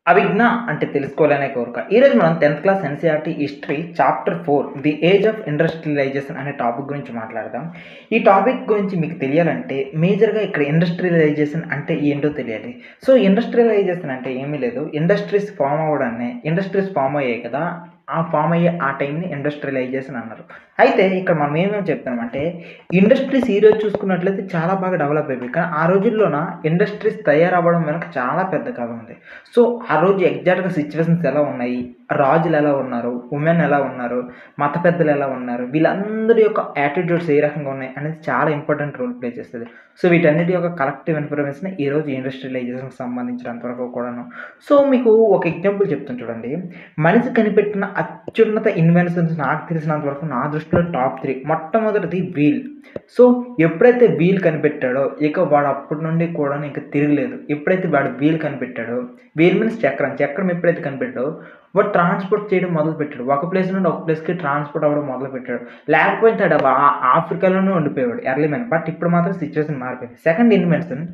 అవిజ్ఞ అంటే తెలుసుకోవాలనే కోరిక. ఈరోజు మనం 10th class NCERT history chapter 4 the age of industrialization అనే టాపిక్ గురించి మాట్లాడదాం. ఈ టాపిక్ గురించి మీకు తెలియాలంటే మేజర్‌గా ఇక్కడ ఇండస్ట్రియలైజేషన్ అంటే ఏంటో తెలియాలి. సో, ఇండస్ట్రియలైజేషన్ అంటే ఏమీ లేదు. ఇండస్ట్రీస్ ఫార్మ్ అవ్వడాన్ని ఇండస్ట్రీస్ ఫార్మ్ అయ్యాయి కదా! ఆ ఫార్మ్ అయ్యే ఆ టైంని ఇండస్ట్రియలైజేషన్ అన్నారు. అయితే ఇక్కడ మనం ఏమేమి చెప్తున్నామంటే ఇండస్ట్రీస్ ఈరోజు చూసుకున్నట్లయితే చాలా బాగా డెవలప్ అయిపోయాయి. కానీ ఆ రోజుల్లోన ఇండస్ట్రీస్ తయారవ్వడం వెనక చాలా పెద్ద కథ ఉంది. సో, ఆ రోజు ఎగ్జాక్ట్‌గా సిట్యుయేషన్స్ ఎలా ఉన్నాయి? రాజులు ఎలా ఉన్నారు? ఉమెన్ ఎలా ఉన్నారు? మత పెద్దలు ఎలా ఉన్నారు? వీళ్ళందరి యొక్క యాటిట్యూడ్స్ ఏ రకంగా ఉన్నాయి? అనేది చాలా ఇంపార్టెంట్ రోల్ ప్లే చేస్తది. సో, వీటన్నిటి యొక్క కలెక్టివ్ ఇన్ఫర్మేషన్ ఈరోజు ఇండస్ట్రియలైజేషన్‌కి సంబంధించినంత వరకు కూడాను. సో, మీకు ఒక ఎగ్జాంపుల్ చెప్తాను చూడండి. మనిషి కనిపెట్టిన అత్యున్నత ఇన్వెన్షన్స్ నాకు తెలిసినంత వరకు నా దృష్టిలో టాప్ 3 మొట్టమొదటిది వీల్. సో, ఎప్పుడైతే వీల్ కనిపెట్టాడో ఇక వాడు అప్పటి నుండి కూడా ఇంక తిరగలేదు. ఎప్పుడైతే వాడు వీల్ కనిపెట్టాడో వీల్ మీన్స్ చక్రం. చక్రం ఎప్పుడైతే కనిపెట్టాడో వాడు ట్రాన్స్‌పోర్ట్ చేయడం మొదలుపెట్టాడు. ఒక ప్లేస్ నుండి ఒక ప్లేస్‌కి ట్రాన్స్‌పోర్ట్ అవ్వడం మొదలుపెట్టాడు. లేకపోతే ఆడు ఆఫ్రికాలోనే ఉండిపోయేవాడు ఎర్లీ మ్యాన్. బట్ ఇప్పుడు మాత్రం సిట్యుయేషన్ మారిపోయింది. సెకండ్ ఇన్వెన్షన్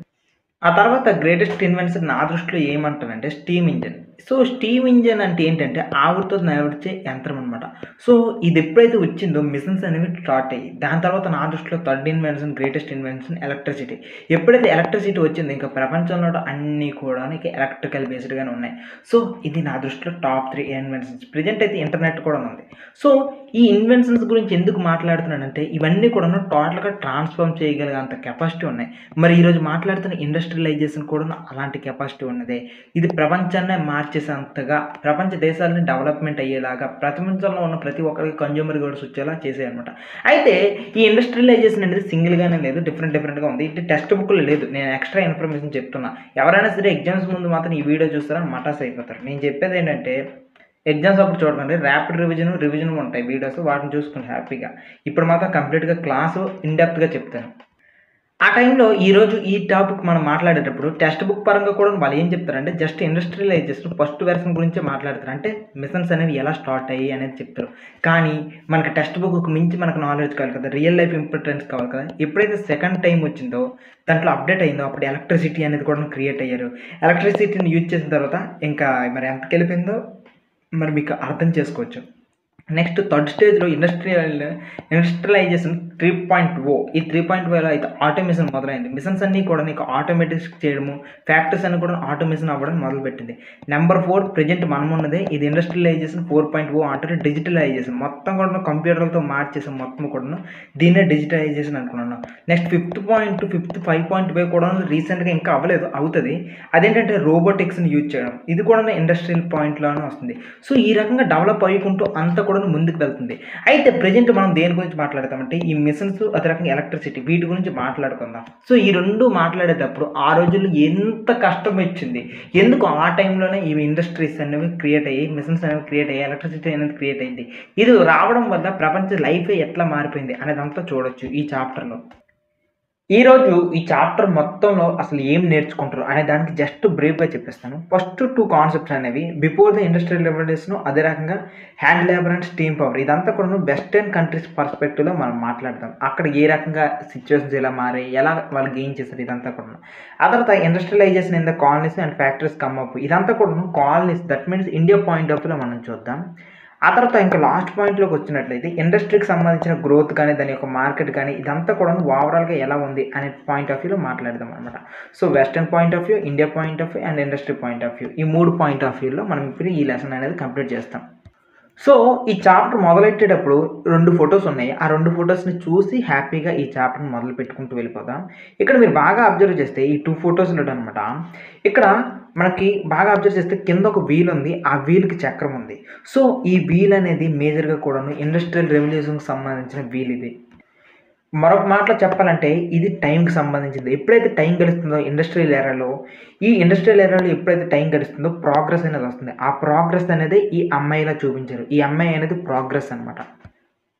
ఆ తర్వాత గ్రేటెస్ట్ ఇన్వెన్షన్ నా దృష్టిలో ఏమంటానంటే steam engine. So, steam engine అంటే ఏంటంటే ఆవిరితో నడిచే యంత్రం అనమాట. సో, ఇది ఎప్పుడైతే వచ్చిందో మిషన్స్ అనేవి స్టార్ట్ అయ్యాయి. దాని తర్వాత నా దృష్టిలో third invention greatest invention electricity. ఎప్పుడైతే ఎలక్ట్రిసిటీ వచ్చిందో ఇంకా ప్రపంచంలో అన్నీ కూడా ఇక ఎలక్ట్రికల్ బేస్డ్‌గానే ఉన్నాయి. సో, ఇది నా దృష్టిలో టాప్ 3 ఇన్వెన్షన్స్. ప్రెజెంట్ అయితే ఇంటర్నెట్ కూడా ఉంది. సో, ఈ ఇన్వెన్షన్స్ గురించి ఎందుకు మాట్లాడుతున్నానంటే ఇవన్నీ కూడాను టోటల్‌గా ట్రాన్స్‌ఫార్మ్ చేయగలిగేంత కెపాసిటీ ఉన్నాయి. మరి ఈరోజు మాట్లాడుతున్న ఇండస్ట్రియలైజేషన్ కూడా అలాంటి కెపాసిటీ ఉన్నదే. ఇది ప్రపంచాన్నే మార్చేసేంతగా ప్రపంచ దేశాలని డెవలప్‌మెంట్ అయ్యేలాగా ప్రపంచంలో ఉన్న ప్రతి ఒక్కరికి కన్జ్యూమర్ గూడ్స్ వచ్చేలా చేసాయన్నమాట. అయితే ఈ ఇండస్ట్రియలైజేషన్ అనేది సింగిల్‌గానే లేదు. డిఫరెంట్‌గా ఉంది. ఇది టెక్స్ట్ బుక్‌లో లేదు. నేను ఎక్స్‌ట్రా ఇన్ఫర్మేషన్ చెప్తున్నా. ఎవరైనా సరే ఎగ్జామ్స్ ముందు మాత్రం ఈ వీడియో చూస్తారని మటాస్ అయిపోతారు. నేను చెప్పేదేంటంటే ఎగ్జామ్స్ అప్పుడు చూడకండి. ర్యాపిడ్ రివిజన్ ఉంటాయి వీడియోస్. వాటిని చూసుకోండి హ్యాపీగా. ఇప్పుడు మాత్రం కంప్లీట్‌గా క్లాసు ఇన్ డెప్త్‌గా చెప్తాను. ఆ టైంలో ఈరోజు ఈ టాపిక్ మనం మాట్లాడేటప్పుడు టెక్స్ట్ బుక్ పరంగా కూడా వాళ్ళు ఏం చెప్తారంటే జస్ట్ ఇండస్ట్రియలైజేషన్ ఫస్ట్ వెర్షన్ గురించే మాట్లాడతారు. అంటే మిషన్స్ అనేవి ఎలా స్టార్ట్ అయ్యాయి అనేది చెప్తారు. కానీ మనకి టెక్స్ట్ బుక్‌కి మించి మనకు నాలెడ్జ్ కావాలి కదా! రియల్ లైఫ్ ఇంపార్టెన్స్ కావాలి కదా! ఎప్పుడైతే సెకండ్ టైమ్ వచ్చిందో దాంట్లో అప్డేట్ అయిందో అప్పుడు ఎలక్ట్రిసిటీ అనేది కూడా క్రియేట్ అయ్యారు. ఎలక్ట్రిసిటీని యూజ్ చేసిన తర్వాత ఇంకా మరి ఎంతకెళ్ళిపోయిందో మరి మీకు అర్థం చేసుకోవచ్చు. నెక్స్ట్ థర్డ్ స్టేజ్‌లో ఇండస్ట్రియలైజేషన్ 3.0 ఈ 3.0లో అయితే ఆటోమేషన్ మొదలైంది. మిషన్స్ అన్నీ కూడా నీకు ఆటోమేటిక్స్ చేయడము, ఫ్యాక్టరీస్ అన్నీ కూడా ఆటోమేషన్ అవ్వడం మొదలుపెట్టింది. నెంబర్ 4 ప్రెజెంట్ మనమున్నదే ఇది ఇండస్ట్రియలైజేషన్ 4.0 అంటే డిజిటలైజేషన్. మొత్తం కూడా కంప్యూటర్లతో మార్చేసాం మొత్తం కూడాను. దీన్నే డిజిటలైజేషన్ అనుకున్నాను. నెక్స్ట్ ఫిఫ్త్ 5.5 కూడా రీసెంట్‌గా ఇంకా అవ్వలేదు. అవుతది. అదేంటంటే రోబోటిక్స్‌ని యూజ్ చేయడం. ఇది కూడా ఇండస్ట్రియల్ పాయింట్‌లోనే వస్తుంది. సో, ఈ రకంగా డెవలప్ అయ్యుకుంటూ అంతా కూడా ముందుకు వెళ్తుంది. అయితే ప్రెజెంట్ మనం దేని గురించి మాట్లాడతామంటే ఈ మిషన్స్ అదే రకంగా ఎలక్ట్రిసిటీ వీటి గురించి మాట్లాడుకుందాం. సో, ఈ 2 మాట్లాడేటప్పుడు ఆ రోజుల్లో ఎంత కష్టం వచ్చింది. ఎందుకు ఆ టైంలోనే ఈ ఇండస్ట్రీస్ అనేవి క్రియేట్ అయ్యాయి. మిషన్స్ అనేవి క్రియేట్ అయ్యాయి. ఎలక్ట్రిసిటీ అనేది క్రియేట్ అయింది. ఇది రావడం వల్ల ప్రపంచ లైఫే ఎట్లా మారిపోయింది అనేదంతా చూడొచ్చు ఈ చాప్టర్‌లో. ఈరోజు ఈ చాప్టర్ మొత్తంలో అసలు ఏం నేర్చుకుంటారు అనే దానికి జస్ట్ బ్రీఫ్‌గా చెప్పేస్తాను. ఫస్ట్ 2 కాన్సెప్ట్స్ అనేవి బిఫోర్ ద ఇండస్ట్రియల్ రెవల్యూషన్ అదే రకంగా hand labour and steam power ఇదంతా కూడాను వెస్టర్న్ కంట్రీస్ పర్స్పెక్టివ్‌లో మనం మాట్లాడదాం. అక్కడ ఏ రకంగా సిట్యుయేషన్స్ ఎలా మారాయి, ఎలా వాళ్ళు గెయిన్ చేశారు ఇదంతా కూడాను. ఆ తర్వాత industrialization in the colonies and factories come up ఇదంతా కూడాను colonies that means India point of వ్యూలో మనం చూద్దాం. ఆ తర్వాత ఇంకా లాస్ట్ పాయింట్‌లోకి వచ్చినట్లయితే ఇండస్ట్రీకి సంబంధించిన గ్రోత్ కానీ, దాని యొక్క మార్కెట్ కానీ ఇదంతా కూడా ఓవరాల్‌గా ఎలా ఉంది అనే పాయింట్ ఆఫ్ వ్యూలో మాట్లాడదాం అనమాట. So, western point of view, India point of view and industry point of view ఈ 3 పాయింట్ ఆఫ్ వ్యూలో మనం ఇప్పుడు ఈ లెసన్ అనేది కంప్లీట్ చేస్తాం. సో, ఈ చాప్టర్ మొదలెట్టేటప్పుడు 2 ఫోటోస్ ఉన్నాయి. ఆ 2 ఫోటోస్‌ని చూసి హ్యాపీగా ఈ చాప్టర్‌ని మొదలు పెట్టుకుంటూ వెళ్ళిపోదాం. ఇక్కడ మీరు బాగా అబ్జర్వ్ చేస్తే ఈ 2 ఫోటోస్‌లోనమాట ఇక్కడ మనకి బాగా అబ్జర్వ్ చేస్తే కింద ఒక వీల్ ఉంది. ఆ వీల్‌కి చక్రం ఉంది. సో, ఈ వీల్ అనేది మేజర్‌గా కూడాను ఇండస్ట్రియల్ రెవల్యూషన్‌కి సంబంధించిన వీల్ ఇది. మరొక మాటలో చెప్పాలంటే ఇది టైంకి సంబంధించింది. ఎప్పుడైతే టైం గడుస్తుందో ఈ ఇండస్ట్రియల్ ఎరాలో ఎప్పుడైతే టైం గడుస్తుందో ప్రోగ్రెస్ అనేది వస్తుంది. ఆ ప్రోగ్రెస్ అనేది ఈ అమ్మాయిలా చూపించారు. ఈ అమ్మాయి అనేది ప్రోగ్రెస్ అనమాట.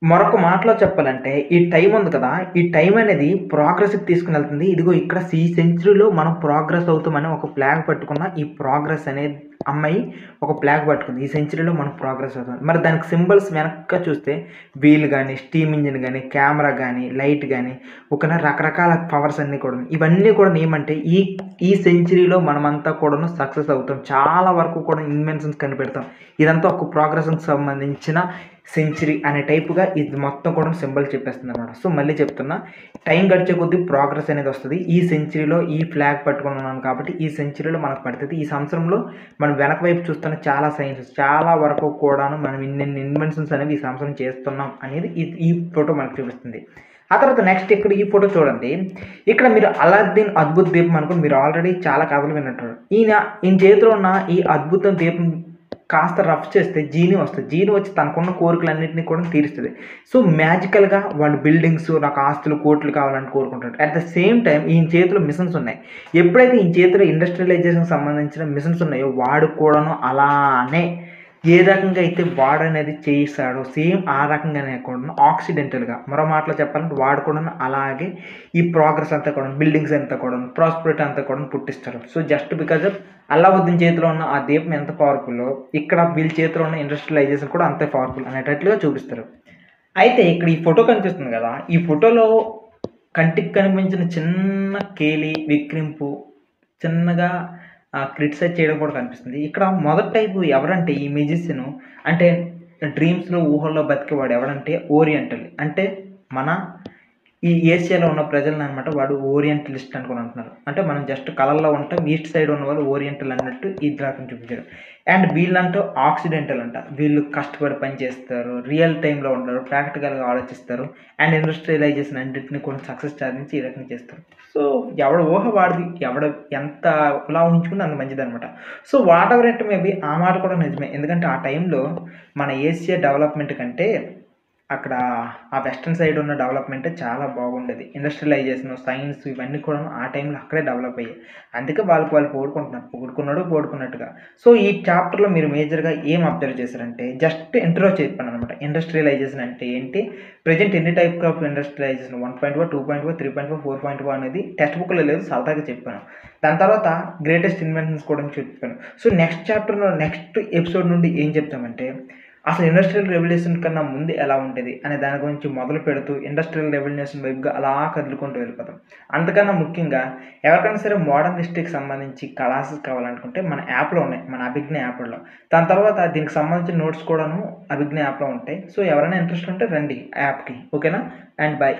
మరొక మాటలో చెప్పాలంటే, ఈ టైం ఉంది కదా! ఈ టైం అనేది ప్రోగ్రెస్‌కి తీసుకొనెళ్తుంది. ఇదిగో ఇక్కడ ఈ సెంచరీలో మనం ప్రోగ్రెస్ అవుతామని ఒక ఫ్లాగ్ పట్టుకున్న ఈ ప్రోగ్రెస్ అనే అమ్మాయి ఒక ఫ్లాగ్ పట్టుకుంది. ఈ సెంచరీలో మనం ప్రోగ్రెస్ అవుతాం. మరి దానికి సింబల్స్ వెనక్క చూస్తే వీల్ గాని, స్టీమ్ ఇంజిన్ గాని, కెమెరా గాని, లైట్ గాని, ఓకేనా, రకరకాల పవర్స్ అన్నీ కూడాను. ఇవన్నీ కూడాను ఏమంటే ఈ సెంచరీలో మనమంతా కూడాను సక్సెస్ అవుతాం. చాలా వరకు కూడా ఇన్వెన్షన్స్ కనిపెడతాం. ఇదంతా ఒక ప్రోగ్రెస్‌కి సంబంధించిన సెంచరీ అనే టైప్‌గా ఇది మొత్తం కూడా సింబల్ చెప్పేస్తుందనమాట. సో, మళ్ళీ చెప్తున్నా, టైం గడిచే కొద్దీ ప్రోగ్రెస్ అనేది వస్తది. ఈ సెంచరీలో ఈ ఫ్లాగ్ పట్టుకొని ఉన్నాను కాబట్టి ఈ సెంచరీలో మనకు పడతది. ఈ సంవత్సరంలో మనం వెనక వైపు చూస్తున్న చాలా సైన్సెస్ చాలా వరకు కూడాను మనం ఇన్నిన్ని ఇన్వెన్షన్స్ అనేవి ఈ సంవత్సరం చేస్తున్నాం అనేది ఈ ఫోటో మనకు చూపిస్తుంది. ఆ తర్వాత నెక్స్ట్ ఇక్కడ ఈ ఫోటో చూడండి. ఇక్కడ మీరు 'అల్లాద్దీన్ అద్భుత దీపం' అనుకోని మీరు ఆల్రెడీ చాలా కథలు వినుంటారు. ఈయన చేతిలో ఉన్న ఈ అద్భుత దీపం కాస్త రఫ్ చేస్తే జీనీ వస్తది. జీనీ వచ్చి తనకున్న కోరికలన్నిటిని కూడా తీరుస్తది. సో, మ్యాజికల్‌గా వాడు బిల్డింగ్స్, నాకు ఆస్తులు, కోట్లు కావాలని కోరుకుంటాడు. అట్ ద సేమ్ టైమ్ ఈయన చేతిలో మిషన్స్ ఉన్నాయి. ఎప్పుడైతే ఈయన చేతిలో ఇండస్ట్రియలైజేషన్‌కి సంబంధించిన మిషన్స్ ఉన్నాయో వాడు కూడాను అలానే ఏ రకంగా అయితే వాడనేది చేయిస్తాడో సేమ్ ఆ రకంగానే కూడాను ఆక్సిడెంటల్‌గా మరో మాటలో చెప్పాలంటే వాడు కూడాను అలాగే ఈ ప్రోగ్రెస్ అంతా కూడాను, బిల్డింగ్స్ అంతా కూడాను, ప్రాస్పెరిటీ అంతా కూడాను పుట్టిస్తాడు. So, just because of Allauddin చేతిలో ఉన్న ఆ దీపం ఎంత పవర్‌ఫుల్లో ఇక్కడ వీళ్ళ చేతిలో ఉన్న ఇండస్ట్రియలైజేషన్ కూడా అంతే పవర్‌ఫుల్ అనేటట్లుగా చూపిస్తారు. అయితే ఇక్కడ ఈ ఫోటో కనిపిస్తుంది కదా! ఈ ఫోటోలో కంటికి కనిపించిన చిన్న కేలి, విక్రింపు, చిన్నగా క్రిటిసైజ్ చేయడం కూడా కనిపిస్తుంది. ఇక్కడ మొదటి టైపు ఎవరంటే ఈ మ్యూజిషియను అంటే డ్రీమ్స్‌లో, ఊహల్లో బతికేవాడు ఎవడంటే ఓరియంటల్. అంటే మన ఈ ఏషియాలో ఉన్న ప్రజలననమాట వాడు ఓరియంటలిస్ట్ అనుకోని అంటున్నారు. అంటే మనం జస్ట్ కలల్లో ఉంటాం. ఈస్ట్ సైడ్ ఉన్నవాళ్ళు ఓరియంటల్ అన్నట్టు ఈ రకం చూపించారు. అండ్ వీళ్ళంటూ ఆక్సిడెంటల్ అంట. వీళ్ళు కష్టపడి పని చేస్తారు. రియల్ టైమ్‌లో ఉండరు. ప్రాక్టికల్‌గా ఆలోచిస్తారు. అండ్ ఇండస్ట్రియలైజేషన్ అన్నిటిని కూడా సక్సెస్ సాధించి ఈ రకంగా చేస్తారు. సో, ఎవడి ఊహ వాడిది. ఎంత ఎలా ఊహించుకుంటే అంత మంచిదనమాట. So, whatever it may be ఆ మాట కూడా నిజమే. ఎందుకంటే ఆ టైంలో మన ఏషియా డెవలప్‌మెంట్ కంటే అక్కడ ఆ వెస్టర్న్ సైడ్ ఉన్న డెవలప్‌మెంటే చాలా బాగుండేది. ఇండస్ట్రియలైజేషన్, సైన్స్ ఇవన్నీ కూడాను ఆ టైంలో అక్కడే డెవలప్ అయ్యాయి. అందుకే వాళ్ళకి వాళ్ళు పొగుడుకుంటున్నారు. పొగుడుకున్నాడు పోడుకున్నట్టుగా. సో, ఈ చాప్టర్‌లో మీరు మేజర్‌గా ఏం అబ్జర్వ్ చేశారంటే జస్ట్ ఇంట్రో చెప్పాననమాట. ఇండస్ట్రియలైజేషన్ అంటే ఏంటి? ప్రెజెంట్ ఎన్ని టైప్ ఆఫ్ ఇండస్ట్రియలైజేషన్ 1.0, 2.0, 3.0, 4.0 అనేది టెక్స్ట్ బుక్‌లో లేదు. సరదాగా చెప్పాను. దాని తర్వాత గ్రేటెస్ట్ ఇన్వెన్షన్స్ కూడా చెప్పాను. సో, నెక్స్ట్ చాప్టర్‌లో నెక్స్ట్ ఎపిసోడ్ నుండి ఏం చెప్తామంటే అసలు ఇండస్ట్రియల్ రెవల్యూషన్ కన్నా ముందు ఎలా ఉండేది అనే దాని గురించి మొదలు పెడుతూ ఇండస్ట్రియల్ రెవల్యూషన్ వైపుగా అలా కదులుకుంటూ వెళ్ళిపోతాం. అంతకన్నా ముఖ్యంగా ఎవరికైనా సరే మోడర్న్ హిస్టరీకి సంబంధించి క్లాసెస్ కావాలనుకుంటే మన యాప్‌లో ఉన్నాయి. మన అభిజ్ఞ యాప్‌లో. దాని తర్వాత దీనికి సంబంధించిన నోట్స్ కూడాను అభిజ్ఞ యాప్‌లో ఉంటాయి. సో, ఎవరైనా ఇంట్రెస్ట్ ఉంటే రండి యాప్‌కి. ఓకేనా? And by.